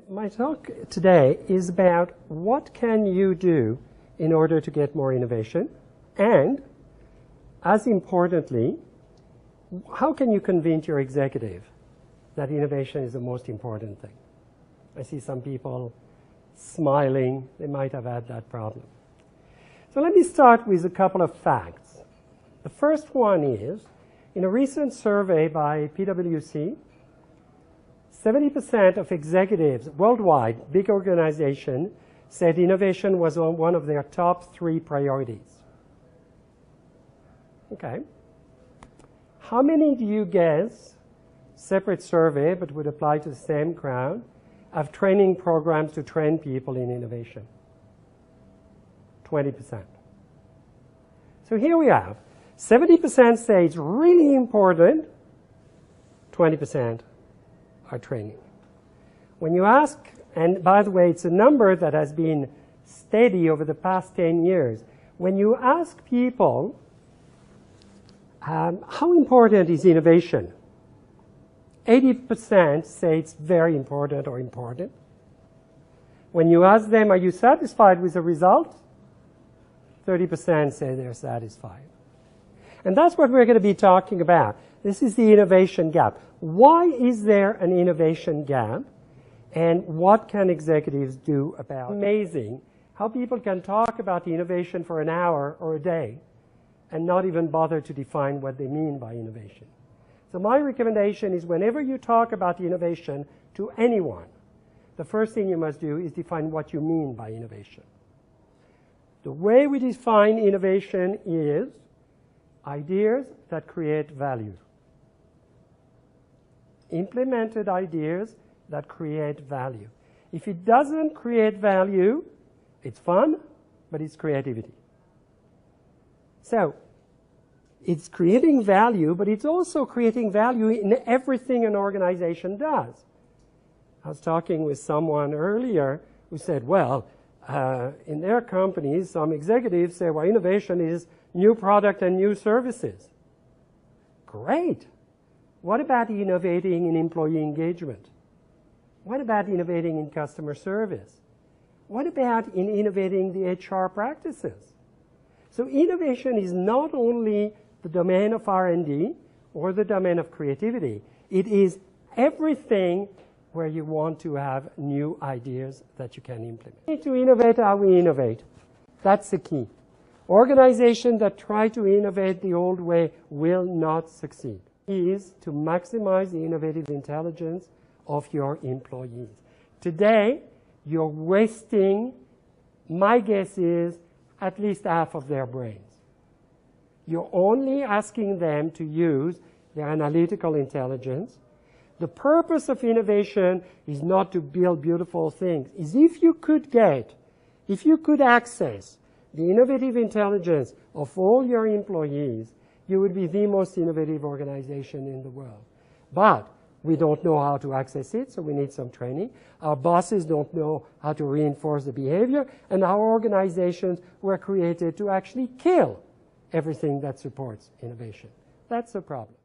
My talk today is about what can you do in order to get more innovation, and as importantly, how can you convince your executive that innovation is the most important thing? I see some people smiling. They might have had that problem. So let me start with a couple of facts. The first one is, in a recent survey by PwC, 70% of executives worldwide, big organization, said innovation was one of their top 3 priorities. Okay. How many do you guess, separate survey, but would apply to the same crowd, have training programs to train people in innovation? 20%. So here we have, 70% say it's really important, 20% are training. When you ask, and by the way, it's a number that has been steady over the past 10 years. When you ask people, how important is innovation? 80% say it's very important or important. When you ask them, are you satisfied with the result? 30% say they're satisfied. And that's what we're going to be talking about. This is the innovation gap. Why is there an innovation gap? And what can executives do about it? Amazing how people can talk about the innovation for an hour or a day and not even bother to define what they mean by innovation. So my recommendation is whenever you talk about innovation to anyone, the first thing you must do is define what you mean by innovation. The way we define innovation is ideas that create value. Implemented ideas that create value. If it doesn't create value, it's fun, but it's creativity. So, it's creating value, but it's also creating value in everything an organization does. I was talking with someone earlier who said, well, in their companies, some executives say, well, innovation is new product and new services. Great. What about innovating in employee engagement? What about innovating in customer service? What about in innovating the HR practices? So innovation is not only the domain of R&D or the domain of creativity. It is everything where you want to have new ideas that you can implement. We need to innovate how we innovate. That's the key. Organizations that try to innovate the old way will not succeed. Is to maximize the innovative intelligence of your employees. Today, you're wasting, my guess is, at least half of their brains. You're only asking them to use their analytical intelligence. The purpose of innovation is not to build beautiful things. Is if you could access the innovative intelligence of all your employees, you would be the most innovative organization in the world. But we don't know how to access it, so we need some training. Our bosses don't know how to reinforce the behavior, and our organizations were created to actually kill everything that supports innovation. That's the problem.